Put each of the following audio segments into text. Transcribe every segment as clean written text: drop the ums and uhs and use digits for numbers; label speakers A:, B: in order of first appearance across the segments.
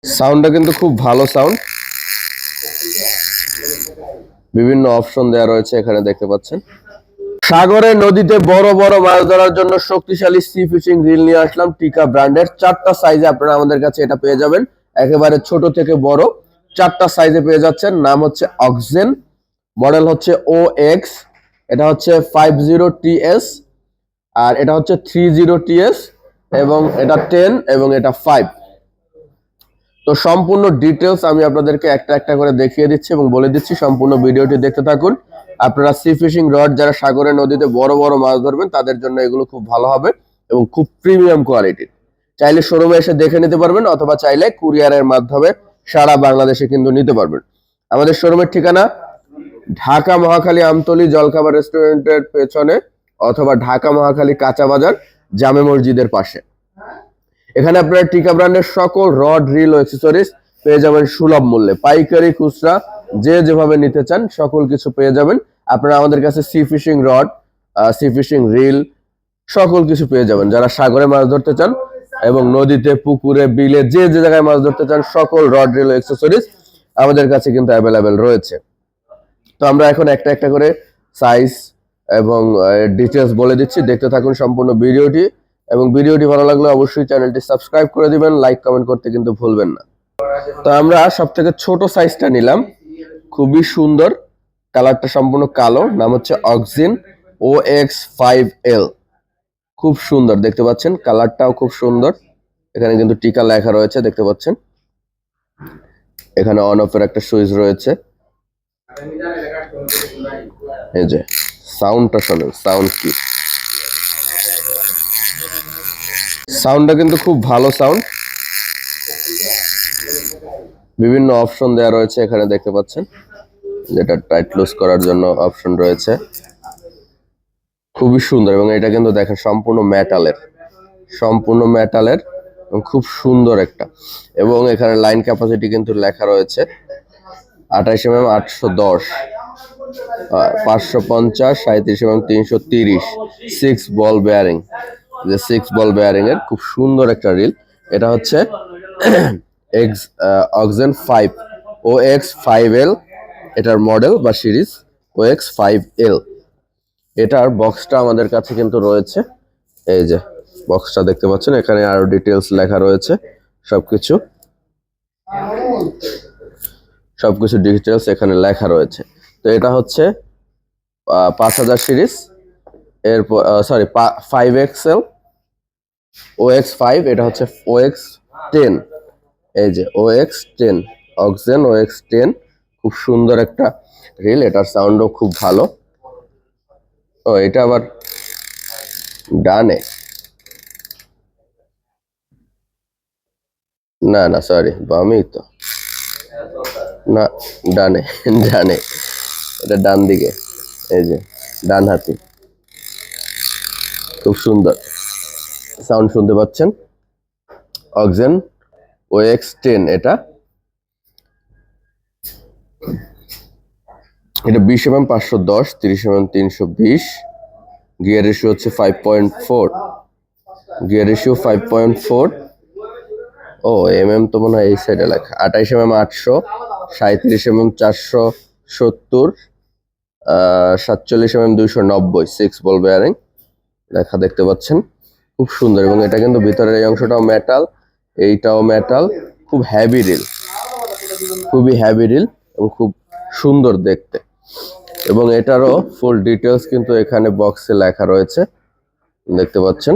A: সাউন্ডটা কিন্তু খুব ভালো সাউন্ড, বিভিন্ন অপশন দেওয়া রয়েছে এখানে দেখতে পাচ্ছেন। সাগরে নদীতে বড় বড় মাছ ধরার জন্য শক্তিশালী সি ফিশিং রিল নিয়ে আসলাম টিকা ব্র্যান্ডের। 4টা সাইজে আপনারা আমাদের কাছে এটা পেয়ে যাবেন, একেবারে ছোট থেকে বড় 4টা সাইজে পেয়ে যাচ্ছেন। নাম হচ্ছে অক্সেন, মডেল হচ্ছে OX, এটা হচ্ছে 50TS, আর এটা হচ্ছে 30TS, এবং এটা 10 এবং এটা 5। তো সম্পূর্ণ ডিটেলস আমি আপনাদেরকে একটা একটা করে দেখিয়ে দিচ্ছি এবং বলে দিচ্ছি, সম্পূর্ণ ভিডিওটি দেখতে থাকুন। আপনারা সি ফিশিং রড যারা সাগরে নদীতে বড় বড় মাছ ধরবেন তাদের জন্য এগুলো খুব ভালো হবে এবং খুব প্রিমিয়াম কোয়ালিটির। চাইলে শোরুমে এসে দেখে নিতে পারবেন, অথবা চাইলে কুরিয়ারের মাধ্যমে সারা বাংলাদেশে কিন্তু নিতে পারবেন। আমাদের শোরুমের ঠিকানা ঢাকা মহাখালী আমতলী জলখাবার রেস্টুরেন্টের পেছনে, অথবা ঢাকা মহাখালী কাঁচা বাজার জামে মসজিদের পাশে। এখানে আপনারা টিকা ব্র্যান্ডের সকল রড রিল ও অ্যাকসেসরিজ পেয়ে যাবেন সুলভ মূল্যে। পাইকারি খুচরা যে যেভাবে নিতে চান সকল কিছু পেয়ে যাবেন। আপনারা আমাদের কাছে sea fishing rod, sea fishing reel সকল কিছু পেয়ে যাবেন। যারা সাগরে মাছ ধরতে চান এবং নদীতে পুকুরে বিলে যে যে জায়গায় মাছ ধরতে চান সকল রড রিল ও অ্যাকসেসরিজ আমাদের কাছে কিন্তু অ্যাভেলেবেল রয়েছে। তো আমরা এখন একটা একটা করে সাইজ এবং ডিটেলস বলে দিচ্ছি, দেখতে থাকুন সম্পূর্ণ ভিডিওটি। এবং ভিডিওটি ভালো লাগলে অবশ্যই চ্যানেলটি সাবস্ক্রাইব করে দিবেন, লাইক কমেন্ট করতে কিন্তু ভুলবেন না। তো আমরা সব থেকে ছোট সাইজটা নিলাম, খুবই সুন্দর, কালারটা সম্পূর্ণ কালো। নাম হচ্ছে অক্সিন OX5L, খুব সুন্দর দেখতে পাচ্ছেন, কালারটাও খুব সুন্দর। এখানে কিন্তু টিকা লেখা রয়েছে দেখতে পাচ্ছেন। এখানে অন অফের একটা সুইচ রয়েছে। এই যে সাউন্ডটা শোনেন, সাউন্ড কি, সাউন্ডটা কিন্তু খুব ভালো সাউন্ড, বিভিন্ন অপশন দেওয়া রয়েছে এখানে দেখতে পাচ্ছেন। যেটা টাইট লুজ করার জন্য অপশন রয়েছে, খুবই সুন্দর। এবং এটা কিন্তু দেখেন সম্পূর্ণ মেটালের, সম্পূর্ণ মেটালের এবং খুব সুন্দর একটা। এবং এখানে লাইন ক্যাপাসিটি কিন্তু লেখা রয়েছে 28mm 810, 550, 37mm 330, 6 বল বেয়ারিং। যে 6 বল বেয়ারিং এর খুব সুন্দর একটা রিল। এটা হচ্ছে অক্সেন 5 OX5L, এটার মডেল বা সিরিজ OX5L। এটার বক্সটা আমাদের কাছে কিন্তু রয়েছে, এই যে বক্সটা দেখতে পাচ্ছেন। এখানে আরো ডিটেলস লেখা রয়েছে, সবকিছু সবকিছু ডিটেলস এখানে লেখা রয়েছে। তো এটা হচ্ছে 5000 সিরিজ, এরপর সরি 5XL OX5, এটা হচ্ছে OX10, এই যে OX10, অক্সেন OX10, খুব সুন্দর একটা রিল। এটার সাউন্ডও খুব ভালো। ও এটা আবার ডানে, না না সরি বামেই তো, না ডানে, ডানে, এটা ডান দিকে, এই যে ডান হাতি। খুব সুন্দর সাউন্ড শুনতে পাচ্ছেন। অক্সেন OX10, এটা 20mm 510, 30mm 320, গিয়ার রেশিও হচ্ছে 5.4, গিয়ার রেশিও 5.4। ও তো মনে হয় এই সাইডে লেখা 28mm 800, 37mm 470, 47mm 290, 6 বল বেয়ারিং লেখা দেখতে পাচ্ছেন, খুব সুন্দর। এবং এটা কিন্তু ভিতরের এই অংশটাও মেটাল, এইটাও মেটাল, খুব হ্যাভি রিল, খুবই হ্যাভি রিল এবং খুব সুন্দর দেখতে। এবং এটারও ফুল ডিটেলস কিন্তু এখানে বক্সে লেখা রয়েছে দেখতে পাচ্ছেন,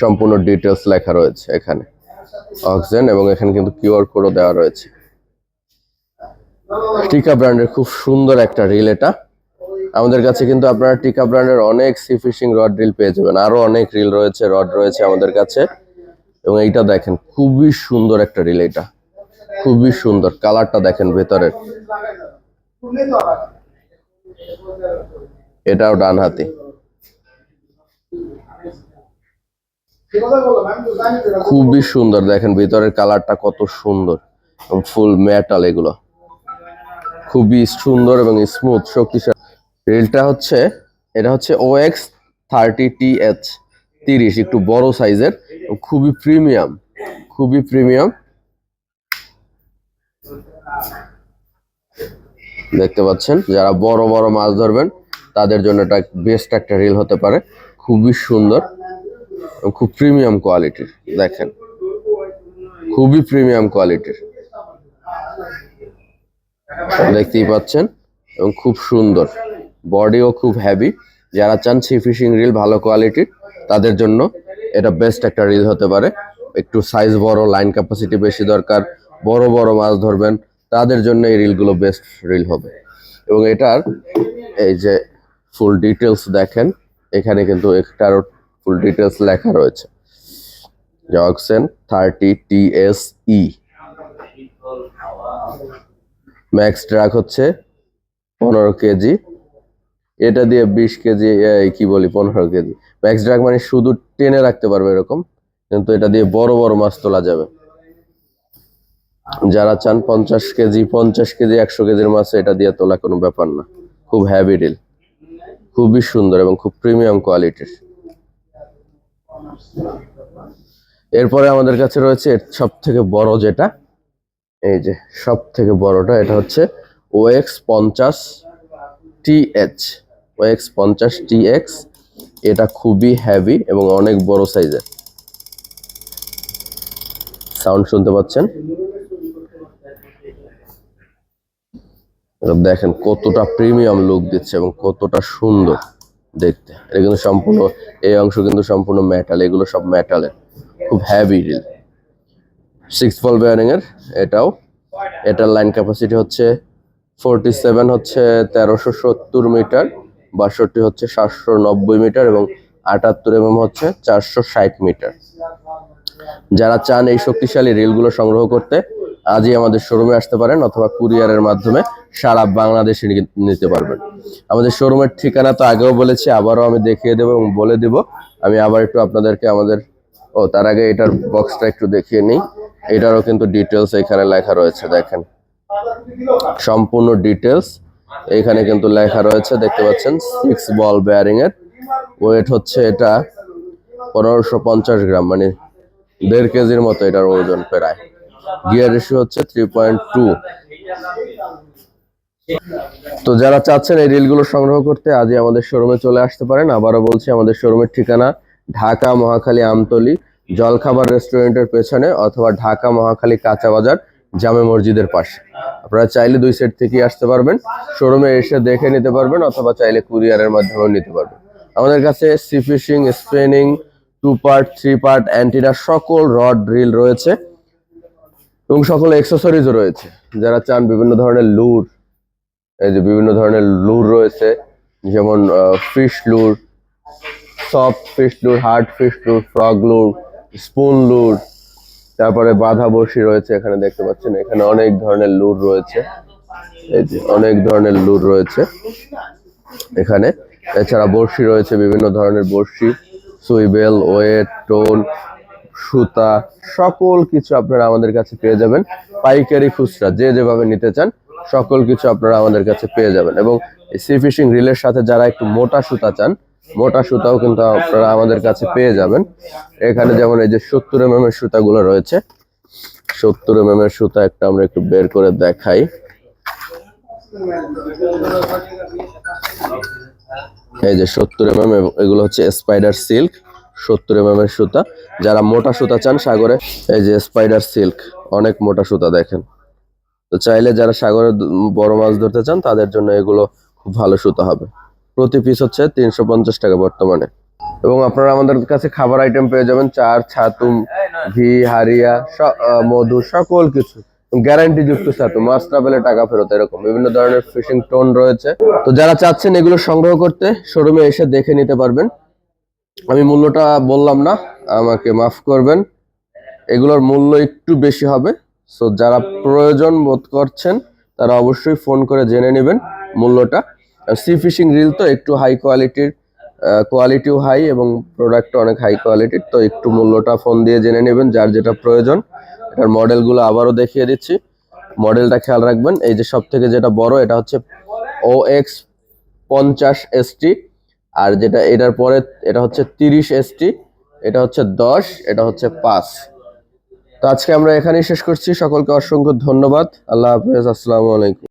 A: সম্পূর্ণ ডিটেলস লেখা রয়েছে এখানে অক্সেন। এবং এখানে কিন্তু কিউআর কোডও দেওয়া রয়েছে। টিকা ব্র্যান্ডের খুব সুন্দর একটা রিল এটা। আমাদের কাছে কিন্তু আপনারা টিকা ব্র্যান্ডের অনেক সি ফিশিং রড রিল পেয়ে যাবেন, আরো অনেক রিল রয়েছে, রড রয়েছে আমাদের কাছে। এবং এইটা দেখেন খুবই সুন্দর একটা রিল, এটা খুবই সুন্দর, কালারটা দেখেন ভেতরের। এটাও ডান হাতি, খুবই সুন্দর, দেখেন ভিতরের কালারটা কত সুন্দর, ফুল মেটাল, এগুলো খুবই সুন্দর এবং স্মুথ শক্তিশালী। রিলটা হচ্ছে, এটা হচ্ছে OX30TH 30, একটু বড় সাইজের, খুবই প্রিমিয়াম, খুবই প্রিমিয়াম। দেখতে পাচ্ছেন, যারা বড় বড় মাছ ধরবেন তাদের জন্য এটা বেস্ট একটা রিল হতে পারে। খুবই সুন্দর, খুব প্রিমিয়াম কোয়ালিটির। দেখেন, খুবই প্রিমিয়াম কোয়ালিটির, দেখতেই পাচ্ছেন, এবং খুব সুন্দর, বডিও খুব হেভি। যারা চান সি ফিশিং রিল ভালো কোয়ালিটির, তাদের জন্য এটা বেস্ট একটা রিল হতে পারে। একটু সাইজ বড়, লাইন ক্যাপাসিটি বেশি দরকার, বড় বড় মাছ ধরবেন, তাদের জন্য এই রিলগুলো বেস্ট রিল হবে। এবং এটার এই যে ফুল ডিটেলস দেখেন, এখানে কিন্তু এটার ফুল ডিটেলস লেখা রয়েছে। জক্সেন 30 TSE, ম্যাক্স ড্রাগ হচ্ছে 15 কেজি। এটা দিয়ে 20 কেজি, কি বলি 15 কেজি। ম্যাক্স ড্রাগ মানে শুধু টেনে রাখতে পারবে এরকম, কিন্তু এটা দিয়ে বড় বড় মাছ তোলা যাবে। যারা চান 50 কেজি 100 কেজির মাছ এটা দিয়ে তোলা কোনো ব্যাপার না। খুব হ্যাভি রিল, খুবই সুন্দর এবং খুব প্রিমিয়াম কোয়ালিটির। এরপরে আমাদের কাছে রয়েছে সব থেকে বড় যেটা, এই যে সব থেকে বড়টা, এটা হচ্ছে OX 50 TH, OX 50 TX। এটা খুবই হেভি এবং অনেক বড় সাইজের। সাউন্ড শুনতে পাচ্ছেন? দেখেন কতটা প্রিমিয়াম লুক দিচ্ছে এবং কতটা সুন্দর দেখতে। এটা কিন্তু সম্পূর্ণ, এই অংশ কিন্তু সম্পূর্ণ মেটাল, এগুলো সব মেটালের। খুব হেভি রিল, 6 বল বেয়ারিং এর। এটার লাইন ক্যাপাসিটি হচ্ছে 47, হচ্ছে 1370 মিটার, 62 হচ্ছে 790 মিটার এবং 78 mm হচ্ছে 460 মিটার। যারা চান এই শক্তিশালী রিলগুলো সংগ্রহ করতে, আজই আমাদের শোরুমে আসতে পারেন, অথবা কুরিয়ারের মাধ্যমে সারা বাংলাদেশে নিতে পারবেন। আমাদের শোরুমের ঠিকানা তো আগেও বলেছি, আবারও আমি দেখিয়ে দেবো এবং বলে দিব। আমি আবার একটু আপনাদেরকে তার আগে এটার বক্সটা একটু দেখিয়ে নিই। এটারও কিন্তু ডিটেলস এখানে লেখা রয়েছে, দেখেন সম্পূর্ণ ডিটেলস এখানে কিন্তু লেখা রয়েছে, দেখতে পাচ্ছেন। 6 বল বেয়ারিং এর, ওয়েট হচ্ছে এটা 1550 গ্রাম, মানে 1.5 কেজির মতো এটার ওজন প্রায়। গিয়ার রেশিও হচ্ছে 3.2। তো যারা চাচ্ছেন এই রিলগুলো সংগ্রহ করতে, আজই আমাদের শোরুমে চলে আসতে পারেন। আবারও বলছি, আমাদের শোরুমের ঠিকানা ঢাকা মহাখালী আমতলী জলখাবার রেস্টুরেন্টের পেছনে, অথবা ঢাকা মহাখালী কাঁচা বাজার জামে মসজিদের পাশে। আপনারা চাইলে 2 সাইড থেকে আসতে পারবেন, শোরুমে এসে দেখে নিতে পারবেন, অথবা চাইলে কুরিয়ারের মাধ্যমেও নিতে পারবেন। আমাদের কাছে sea fishing, spinning, 2 part 3 part antenna সকল রড রিল রয়েছে এবং সকল অ্যাক্সেসরিজও রয়েছে। যারা চান বিভিন্ন ধরনের লুর, এই যে বিভিন্ন ধরনের লুর রয়েছে, যেমন fish lure, soft fish lure, hard fish lure, frog lure, spoon lure, তারপরে বাঁধা বড়শি রয়েছে। এখানে দেখতে পাচ্ছেন, এখানে অনেক ধরনের লুর রয়েছে, এই যে অনেক ধরনের লুর রয়েছে এখানে। এছাড়া বড়শি রয়েছে, বিভিন্ন ধরনের বড়শি, সুইবেল, ওয়েট, টোন, সুতা, সকল কিছু আপনারা আমাদের কাছে পেয়ে যাবেন। পাইকারি, খুচরা, যে যেভাবে নিতে চান সকল কিছু আপনারা আমাদের কাছে পেয়ে যাবেন। এবং সি ফিশিং রিলের সাথে যারা একটু মোটা সুতা চান, মোটা সুতাও কিন্তু আপনারা আমাদের কাছে পেয়ে যাবেন। এখানে যেমন এই যে 70 mm এর সুতাগুলো রয়েছে, 70 mm এর সুতা একটা আমরা একটু বের করে দেখাই। এই যে 70 mm, এগুলো হচ্ছে স্পাইডার সিল্ক 70 mm এর সুতা। যারা মোটা সুতা চান সাগরে, এই যে স্পাইডার সিল্ক, অনেক মোটা সুতা দেখেন। তো চাইলে যারা সাগরে বড় মাছ ধরতে চান, তাদের জন্য এগুলো খুব ভালো সুতা হবে। প্রতি পিস হচ্ছে 350 টাকা বর্তমানে। এবং আপনারা আমাদের কাছে খাবার আইটেম পেয়ে যাবেন, চার, ছাতু, ঘি, হারিয়া, মধু, সকল কিছু গ্যারান্টি যুক্ত ছাতু, মাছ না পেলে টাকা ফেরত, এরকম বিভিন্ন ধরনের ফিশিং টোন রয়েছে। তো যারা চাচ্ছেন এগুলো সংগ্রহ করতে, শোরুমে এসে দেখে নিতে পারবেন। আমি মূল্যটা বললাম না, আমাকে মাফ করবেন, এগুলোর মূল্য একটু বেশি হবে। সো যারা প্রয়োজন বোধ করছেন, তারা অবশ্যই ফোন করে জেনে নেবেন মূল্যটা। সি ফিশিং রিল তো একটু হাই কোয়ালিটির, কোয়ালিটিও হাই এবং প্রোডাক্টও অনেক হাই কোয়ালিটির। তো একটু মূল্যটা ফোন দিয়ে জেনে নেবেন, যার যেটা প্রয়োজন। এটার মডেলগুলো আবারও দেখিয়ে দিচ্ছি, মডেলটা খেয়াল রাখবেন। এই যে সব থেকে যেটা বড়, এটা হচ্ছে OX 50 ST, আর যেটা এটার পরে এটা হচ্ছে 30 ST, এটা হচ্ছে 10, এটা হচ্ছে 5। তো আজকে আমরা এখানেই শেষ করছি। সকলকে অসংখ্য ধন্যবাদ। আল্লাহ হাফেজ, আসসালামু আলাইকুম।